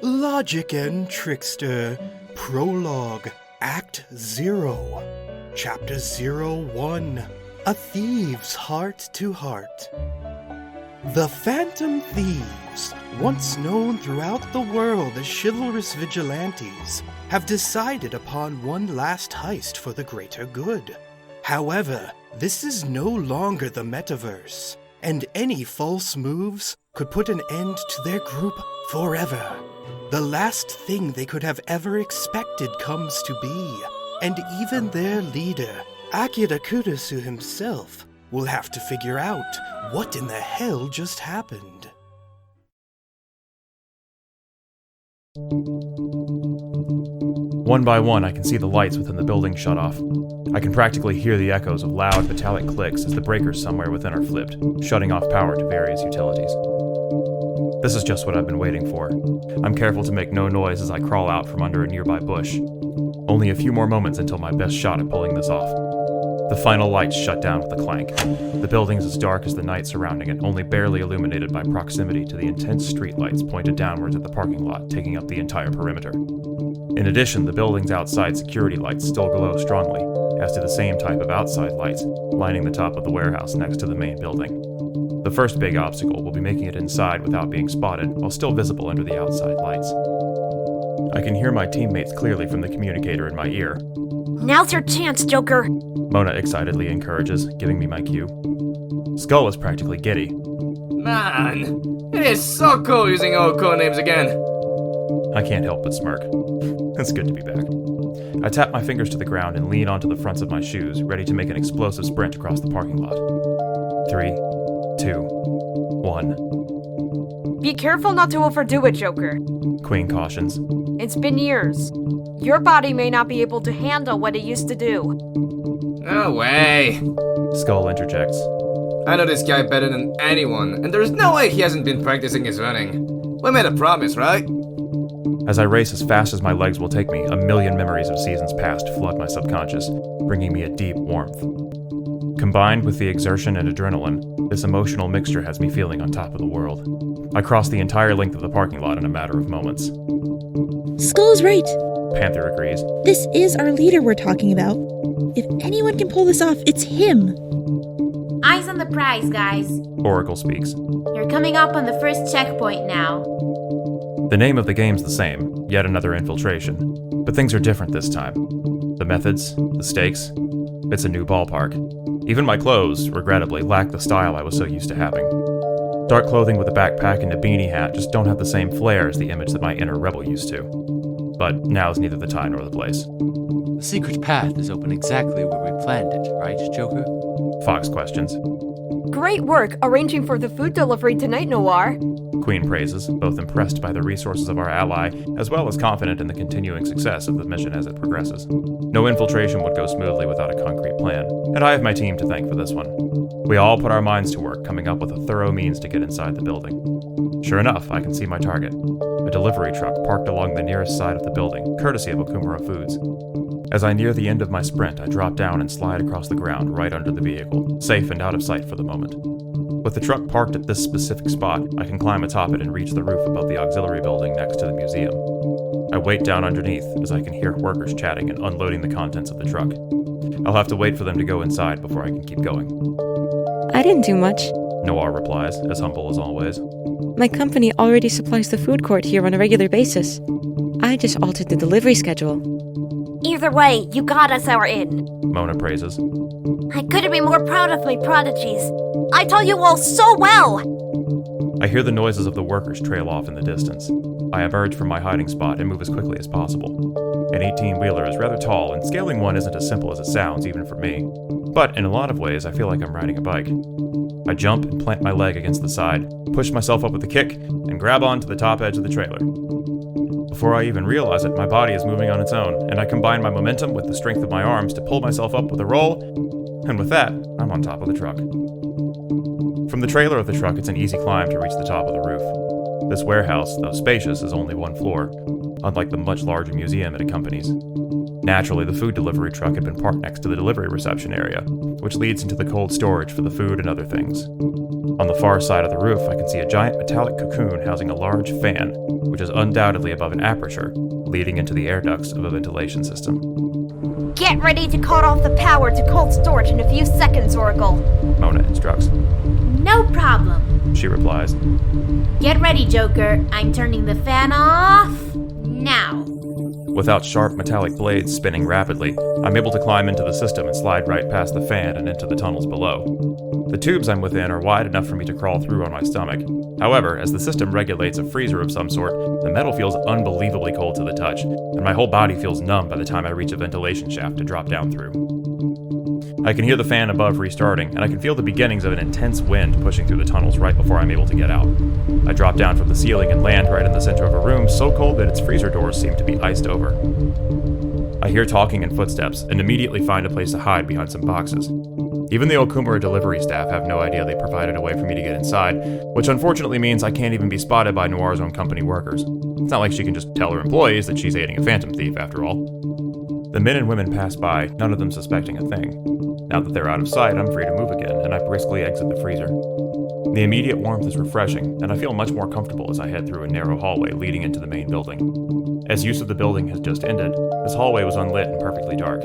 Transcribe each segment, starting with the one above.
Logic and Trickster, Prologue, Act 0, Chapter 01, A Thieve's Heart to Heart. The Phantom Thieves, once known throughout the world as chivalrous vigilantes, have decided upon one last heist for the greater good. However, this is no longer the Metaverse, and any false moves could put an end to their group forever. The last thing they could have ever expected comes to be, and even their leader, Akira Kurusu himself, will have to figure out what in the hell just happened. One by one, I can see the lights within the building shut off. I can practically hear the echoes of loud, metallic clicks as the breakers somewhere within are flipped, shutting off power to various utilities. This is just what I've been waiting for. I'm careful to make no noise as I crawl out from under a nearby bush. Only a few more moments until my best shot at pulling this off. The final lights shut down with a clank. The building is as dark as the night surrounding it, only barely illuminated by proximity to the intense streetlights pointed downwards at the parking lot, taking up the entire perimeter. In addition, the building's outside security lights still glow strongly, as do the same type of outside lights, lining the top of the warehouse next to the main building. The first big obstacle will be making it inside without being spotted, while still visible under the outside lights. I can hear my teammates clearly from the communicator in my ear. Now's your chance, Joker! Mona excitedly encourages, giving me my cue. Skull is practically giddy. Man, it is so cool using old codenames again. I can't help but smirk. It's good to be back. I tap my fingers to the ground and lean onto the fronts of my shoes, ready to make an explosive sprint across the parking lot. 3, 2, 1. Be careful not to overdo it, Joker. Queen cautions. It's been years. Your body may not be able to handle what it used to do. No way. Skull interjects. I know this guy better than anyone, and there's no way he hasn't been practicing his running. We made a promise, right? As I race as fast as my legs will take me, a million memories of seasons past flood my subconscious, bringing me a deep warmth. Combined with the exertion and adrenaline, this emotional mixture has me feeling on top of the world. I cross the entire length of the parking lot in a matter of moments. Skull's right. Panther agrees. This is our leader we're talking about. If anyone can pull this off, it's him. Eyes on the prize, guys. Oracle speaks. You're coming up on the first checkpoint now. The name of the game's the same, yet another infiltration. But things are different this time. The methods, the stakes, it's a new ballpark. Even my clothes, regrettably, lack the style I was so used to having. Dark clothing with a backpack and a beanie hat just don't have the same flair as the image that my inner rebel used to. But now's neither the time nor the place. The secret path is open exactly where we planned it, right, Joker? Fox questions. Great work arranging for the food delivery tonight, NOIR. Queen praises, both impressed by the resources of our ally, as well as confident in the continuing success of the mission as it progresses. No infiltration would go smoothly without a concrete plan, and I have my team to thank for this one. We all put our minds to work, coming up with a thorough means to get inside the building. Sure enough, I can see my target. A delivery truck parked along the nearest side of the building, courtesy of Okumura Foods. As I near the end of my sprint, I drop down and slide across the ground right under the vehicle, safe and out of sight for the moment. With the truck parked at this specific spot, I can climb atop it and reach the roof above the auxiliary building next to the museum. I wait down underneath as I can hear workers chatting and unloading the contents of the truck. I'll have to wait for them to go inside before I can keep going. I didn't do much. Noir replies, as humble as always. My company already supplies the food court here on a regular basis. I just altered the delivery schedule. Either way, you got us our in. Mona praises. I couldn't be more proud of my prodigies. I taught you all so well! I hear the noises of the workers trail off in the distance. I emerge from my hiding spot and move as quickly as possible. An 18-wheeler is rather tall, and scaling one isn't as simple as it sounds, even for me. But in a lot of ways, I feel like I'm riding a bike. I jump and plant my leg against the side, push myself up with a kick, and grab onto the top edge of the trailer. Before I even realize it, my body is moving on its own, and I combine my momentum with the strength of my arms to pull myself up with a roll, and with that, I'm on top of the truck. From the trailer of the truck, it's an easy climb to reach the top of the roof. This warehouse, though spacious, is only one floor, unlike the much larger museum it accompanies. Naturally, the food delivery truck had been parked next to the delivery reception area, which leads into the cold storage for the food and other things. On the far side of the roof, I can see a giant metallic cocoon housing a large fan, which is undoubtedly above an aperture, leading into the air ducts of a ventilation system. Get ready to cut off the power to cold storage in a few seconds, Oracle. Mona instructs. No problem. She replies. Get ready, Joker. I'm turning the fan off now. Without sharp metallic blades spinning rapidly, I'm able to climb into the system and slide right past the fan and into the tunnels below. The tubes I'm within are wide enough for me to crawl through on my stomach. However, as the system regulates a freezer of some sort, the metal feels unbelievably cold to the touch, and my whole body feels numb by the time I reach a ventilation shaft to drop down through. I can hear the fan above restarting, and I can feel the beginnings of an intense wind pushing through the tunnels right before I'm able to get out. I drop down from the ceiling and land right in the center of a room so cold that its freezer doors seem to be iced over. I hear talking and footsteps, and immediately find a place to hide behind some boxes. Even the Okumura delivery staff have no idea they provided a way for me to get inside, which unfortunately means I can't even be spotted by Noir's own company workers. It's not like she can just tell her employees that she's aiding a phantom thief, after all. The men and women pass by, none of them suspecting a thing. Now that they're out of sight, I'm free to move again, and I briskly exit the freezer. The immediate warmth is refreshing, and I feel much more comfortable as I head through a narrow hallway leading into the main building. As use of the building has just ended, this hallway was unlit and perfectly dark.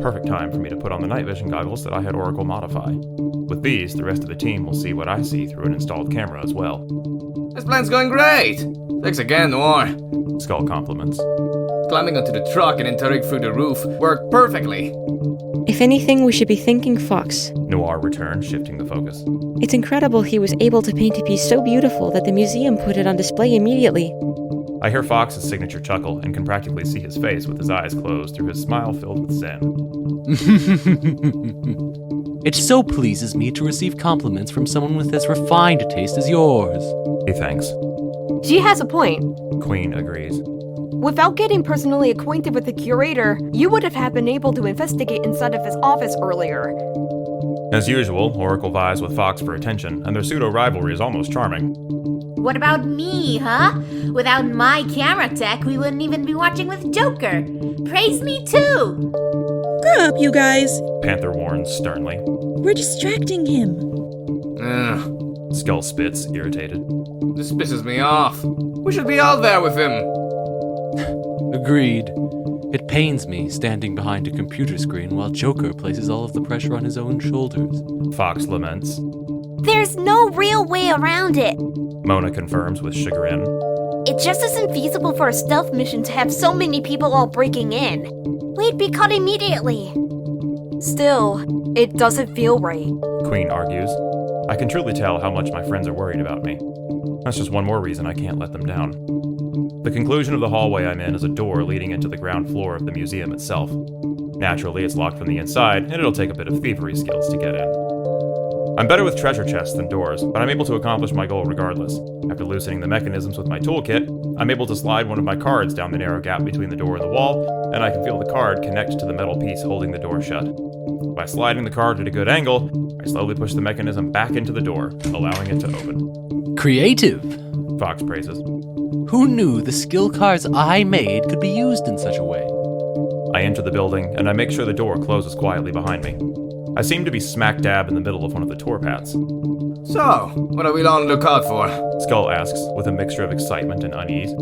Perfect time for me to put on the night vision goggles that I had Oracle modify. With these, the rest of the team will see what I see through an installed camera as well. This plan's going great! Thanks again, Noir. Skull compliments. Climbing onto the truck and entering through the roof worked perfectly. If anything, we should be thanking Fox. Noir returned, shifting the focus. It's incredible he was able to paint a piece so beautiful that the museum put it on display immediately. I hear Fox's signature chuckle and can practically see his face with his eyes closed through his smile filled with zen. It so pleases me to receive compliments from someone with as refined a taste as yours. He thanks. She has a point. Queen agrees. Without getting personally acquainted with the curator, you would have been able to investigate inside of his office earlier. As usual, Oracle vies with Fox for attention, and their pseudo-rivalry is almost charming. What about me, huh? Without my camera tech, we wouldn't even be watching with Joker. Praise me too! Grow up, you guys. Panther warns sternly. We're distracting him. Ugh, Skull spits, irritated. this pisses me off. We should be out there with him. Agreed. It pains me standing behind a computer screen while Joker places all of the pressure on his own shoulders. Fox laments. There's no real way around it. Mona confirms with chagrin. It just isn't feasible for a stealth mission to have so many people all breaking in. We'd be caught immediately. Still, it doesn't feel right. Queen argues. I can truly tell how much my friends are worried about me. That's just one more reason I can't let them down. The conclusion of the hallway I'm in is a door leading into the ground floor of the museum itself. Naturally, it's locked from the inside, and it'll take a bit of thievery skills to get in. I'm better with treasure chests than doors, but I'm able to accomplish my goal regardless. After loosening the mechanisms with my toolkit, I'm able to slide one of my cards down the narrow gap between the door and the wall, and I can feel the card connect to the metal piece holding the door shut. By sliding the card at a good angle, I slowly push the mechanism back into the door, allowing it to open. Creative! Fox praises. Who knew the skill cards I made could be used in such a way? I enter the building, and I make sure the door closes quietly behind me. I seem to be smack dab in the middle of one of the tour paths. So, what are we on the lookout for? Skull asks, with a mixture of excitement and unease.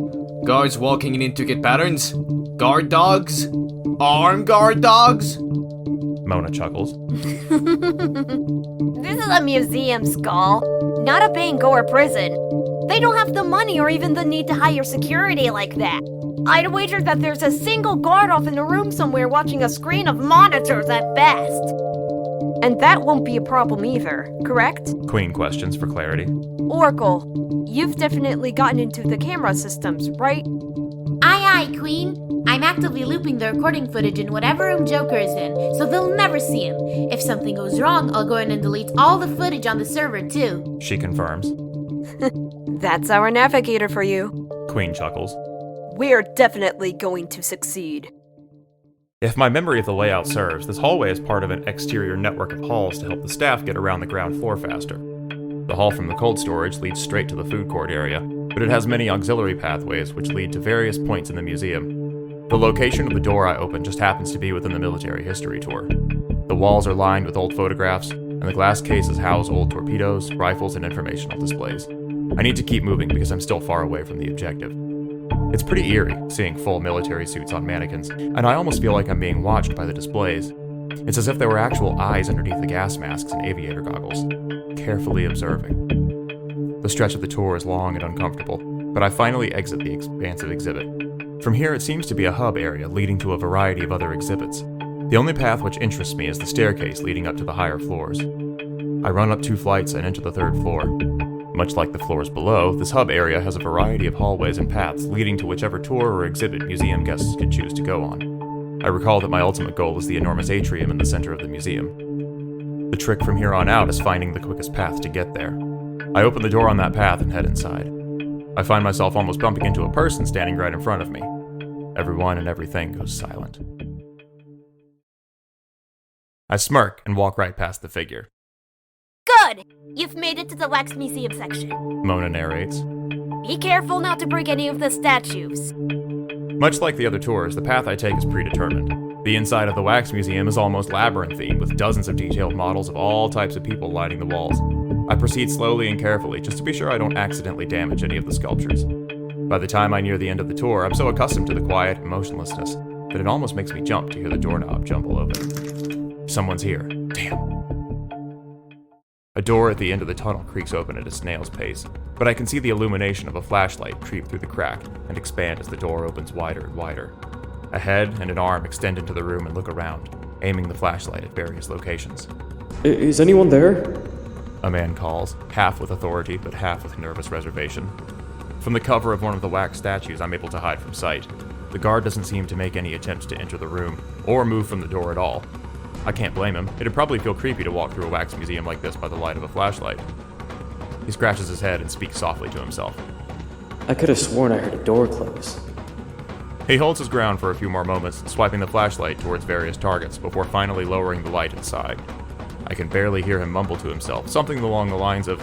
Guards walking in intricate patterns? Guard dogs? Armed guard dogs? Mona chuckles. This is a museum, Skull, not a Bangor prison. They don't have the money or even the need to hire security like that. I'd wager that there's a single guard off in a room somewhere watching a screen of monitors at best. And that won't be a problem either, correct? Queen questions for clarity. Oracle, you've definitely gotten into the camera systems, right? Aye, Queen. I'm actively looping the recording footage in whatever room Joker is in, so they'll never see him. If something goes wrong, I'll go in and delete all the footage on the server, too. She confirms. That's our navigator for you. Queen chuckles. We're definitely going to succeed. If my memory of the layout serves, this hallway is part of an exterior network of halls to help the staff get around the ground floor faster. The hall from the cold storage leads straight to the food court area, but it has many auxiliary pathways which lead to various points in the museum. The location of the door I opened just happens to be within the military history tour. The walls are lined with old photographs, and the glass cases house old torpedoes, rifles, and informational displays. I need to keep moving because I'm still far away from the objective. It's pretty eerie, seeing full military suits on mannequins, and I almost feel like I'm being watched by the displays. It's as if there were actual eyes underneath the gas masks and aviator goggles, carefully observing. The stretch of the tour is long and uncomfortable, but I finally exit the expansive exhibit. From here, it seems to be a hub area leading to a variety of other exhibits. The only path which interests me is the staircase leading up to the higher floors. I run up 2 flights and enter the 3rd floor. Much like the floors below, this hub area has a variety of hallways and paths leading to whichever tour or exhibit museum guests can choose to go on. I recall that my ultimate goal is the enormous atrium in the center of the museum. The trick from here on out is finding the quickest path to get there. I open the door on that path and head inside. I find myself almost bumping into a person standing right in front of me. Everyone and everything goes silent. I smirk and walk right past the figure. Good! You've made it to the Wax Museum section. Mona narrates. Be careful not to break any of the statues. Much like the other tours, the path I take is predetermined. The inside of the Wax Museum is almost labyrinthine, with dozens of detailed models of all types of people lining the walls. I proceed slowly and carefully, just to be sure I don't accidentally damage any of the sculptures. By the time I near the end of the tour, I'm so accustomed to the quiet and motionlessness that it almost makes me jump to hear the doorknob jumble open. Someone's here. Damn. A door at the end of the tunnel creaks open at a snail's pace, but I can see the illumination of a flashlight creep through the crack and expand as the door opens wider and wider. A head and an arm extend into the room and look around, aiming the flashlight at various locations. Is anyone there? A man calls, half with authority but half with nervous reservation. From the cover of one of the wax statues, I'm able to hide from sight. The guard doesn't seem to make any attempts to enter the room, or move from the door at all. I can't blame him. It'd probably feel creepy to walk through a wax museum like this by the light of a flashlight. He scratches his head and speaks softly to himself. I could have sworn I heard a door close. He holds his ground for a few more moments, swiping the flashlight towards various targets before finally lowering the light inside. I can barely hear him mumble to himself, something along the lines of,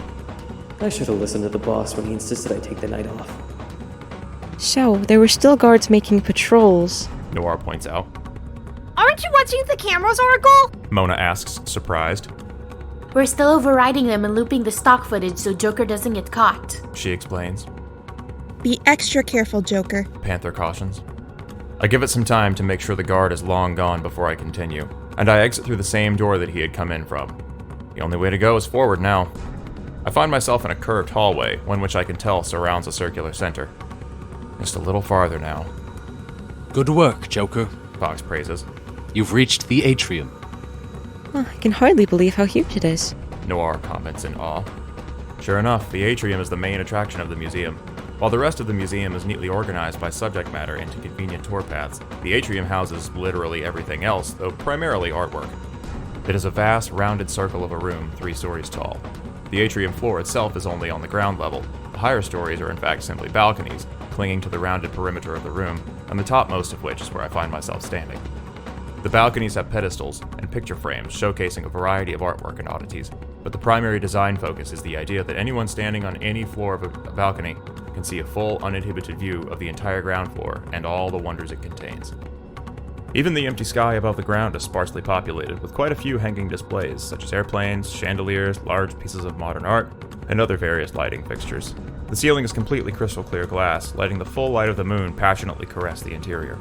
I should have listened to the boss when he insisted I take the night off. So, there were still guards making patrols. Noir points out. Aren't you watching the cameras, Oracle? Mona asks, surprised. We're still overriding them and looping the stock footage so Joker doesn't get caught. She explains. Be extra careful, Joker. Panther cautions. I give it some time to make sure the guard is long gone before I continue, and I exit through the same door that he had come in from. The only way to go is forward now. I find myself in a curved hallway, one which I can tell surrounds a circular center. Just a little farther now. Good work, Joker. Fox praises. You've reached the atrium. I can hardly believe how huge it is. Noir comments in awe. Sure enough, the atrium is the main attraction of the museum. While the rest of the museum is neatly organized by subject matter into convenient tour paths, the atrium houses literally everything else, though primarily artwork. It is a vast, rounded circle of a room 3 stories tall. The atrium floor itself is only on the ground level. The higher stories are in fact simply balconies, clinging to the rounded perimeter of the room, and the topmost of which is where I find myself standing. The balconies have pedestals and picture frames showcasing a variety of artwork and oddities, but the primary design focus is the idea that anyone standing on any floor of a balcony can see a full, uninhibited view of the entire ground floor and all the wonders it contains. Even the empty sky above the ground is sparsely populated, with quite a few hanging displays, such as airplanes, chandeliers, large pieces of modern art, and other various lighting fixtures. The ceiling is completely crystal clear glass, letting the full light of the moon passionately caress the interior.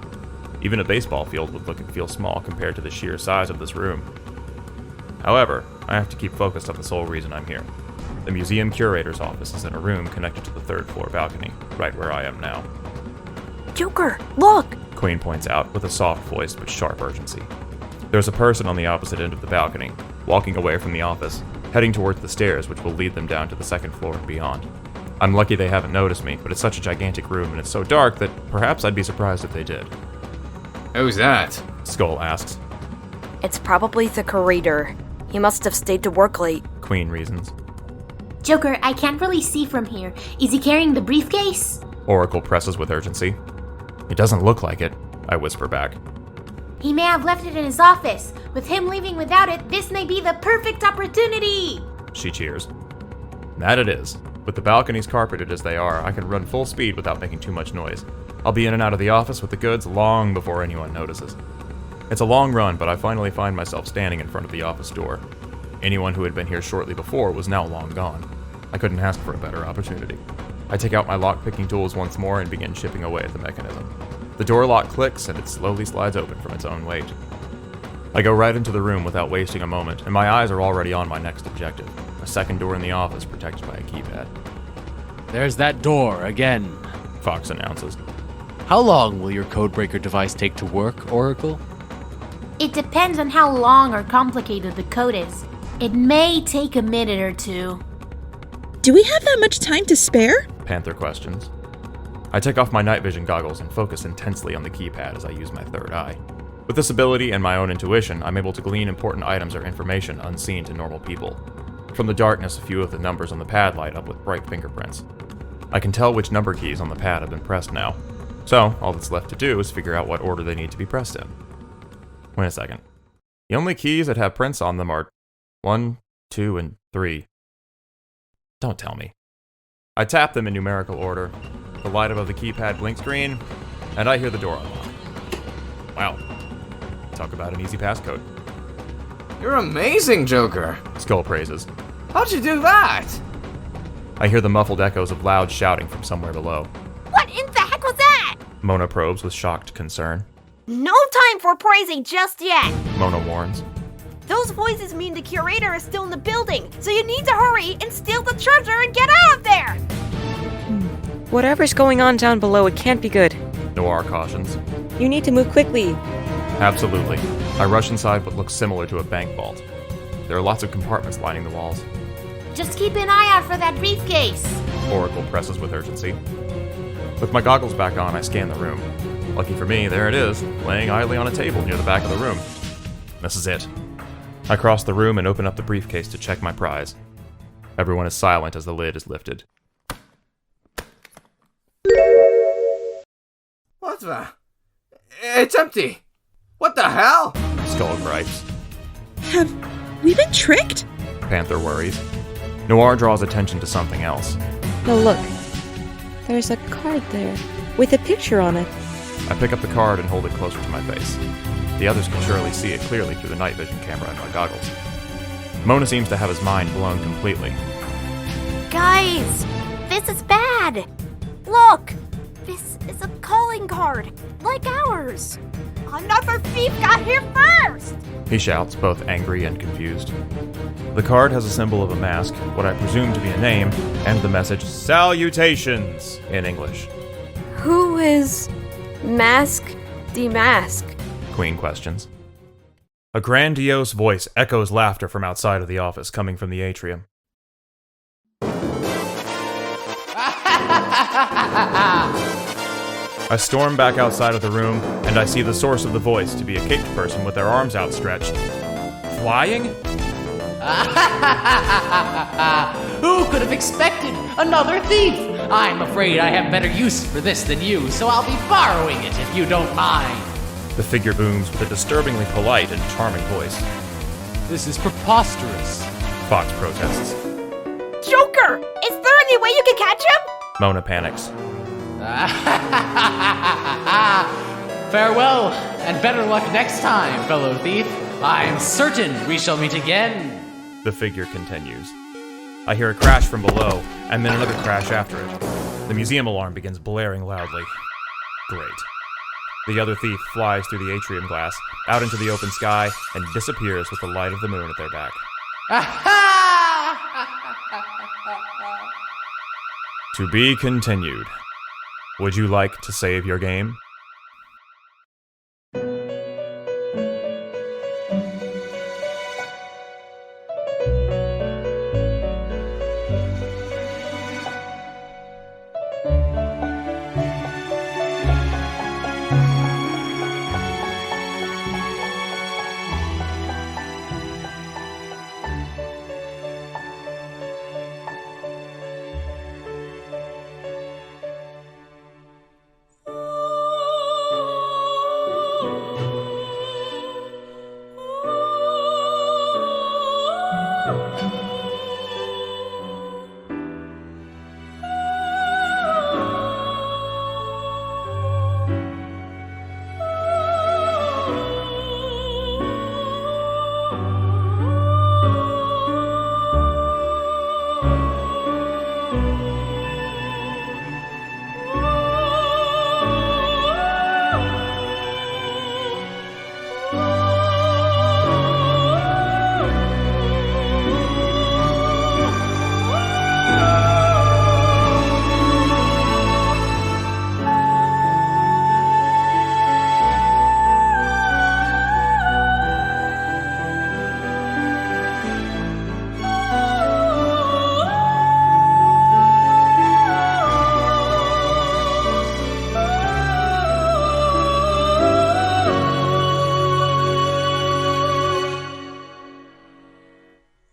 Even a baseball field would look and feel small compared to the sheer size of this room. However, I have to keep focused on the sole reason I'm here. The museum curator's office is in a room connected to the 3rd floor balcony, right where I am now. Joker, look! Queen points out with a soft voice but sharp urgency. There's a person on the opposite end of the balcony, walking away from the office, heading towards the stairs which will lead them down to the 2nd floor and beyond. I'm lucky they haven't noticed me, but it's such a gigantic room and it's so dark that perhaps I'd be surprised if they did. Who's that? Skull asks. It's probably the curator. He must have stayed to work late. Queen reasons. Joker, I can't really see from here. Is he carrying the briefcase? Oracle presses with urgency. It doesn't look like it, I whisper back. He may have left it in his office. With him leaving without it, this may be the perfect opportunity! She cheers. That it is. With the balconies carpeted as they are, I can run full speed without making too much noise. I'll be in and out of the office with the goods long before anyone notices. It's a long run, but I finally find myself standing in front of the office door. Anyone who had been here shortly before was now long gone. I couldn't ask for a better opportunity. I take out my lock-picking tools once more and begin chipping away at the mechanism. The door lock clicks and it slowly slides open from its own weight. I go right into the room without wasting a moment, and my eyes are already on my next objective, a second door in the office protected by a keypad. There's that door again, Fox announces. How long will your codebreaker device take to work, Oracle? It depends on how long or complicated the code is. It may take a minute or two. Do we have that much time to spare? Panther questions. I take off my night vision goggles and focus intensely on the keypad as I use my third eye. With this ability and my own intuition, I'm able to glean important items or information unseen to normal people. From the darkness, a few of the numbers on the pad light up with bright fingerprints. I can tell which number keys on the pad have been pressed now. So, all that's left to do is figure out what order they need to be pressed in. Wait a second. The only keys that have prints on them are 1, 2, and 3. Don't tell me. I tap them in numerical order. The light above the keypad blinks green, and I hear the door unlock. Wow. Talk about an easy passcode. You're amazing, Joker. Skull praises. How'd you do that? I hear the muffled echoes of loud shouting from somewhere below. What in the heck was that? Mona probes with shocked concern. No time for praising just yet. Mona warns. Those voices mean the curator is still in the building, so you need to hurry and steal the treasure and get out of there! Whatever's going on down below, it can't be good. Noir cautions. You need to move quickly. Absolutely. I rush inside what looks similar to a bank vault. There are lots of compartments lining the walls. Just keep an eye out for that briefcase. Oracle presses with urgency. With my goggles back on, I scan the room. Lucky for me, there it is, laying idly on a table near the back of the room. This is it. I cross the room and open up the briefcase to check my prize. Everyone is silent as the lid is lifted. What the? It's empty. What the hell? Skull gripes. Have we been tricked? Panther worries. Noir draws attention to something else. No, look. There's a card there, with a picture on it. I pick up the card and hold it closer to my face. The others can surely see it clearly through the night vision camera in my goggles. Mona seems to have his mind blown completely. Guys, this is bad. Look, this is a calling card, like ours. Another thief got here first! He shouts, both angry and confused. The card has a symbol of a mask, what I presume to be a name, and the message, "Salutations," in English. Who is DEMASQUE? Queen questions. A grandiose voice echoes laughter from outside of the office, coming from the atrium. I storm back outside of the room, and I see the source of the voice to be a caped person with their arms outstretched. Flying? Who could have expected another thief? I'm afraid I have better use for this than you, so I'll be borrowing it if you don't mind. The figure booms with a disturbingly polite and charming voice. This is preposterous. Fox protests. Joker, is there any way you can catch him? Mona panics. Farewell, and better luck next time, fellow thief. I'm certain we shall meet again. The figure continues. I hear a crash from below, and then another crash after it. The museum alarm begins blaring loudly. Great. The other thief flies through the atrium glass, out into the open sky, and disappears with the light of the moon at their back. To be continued. Would you like to save your game?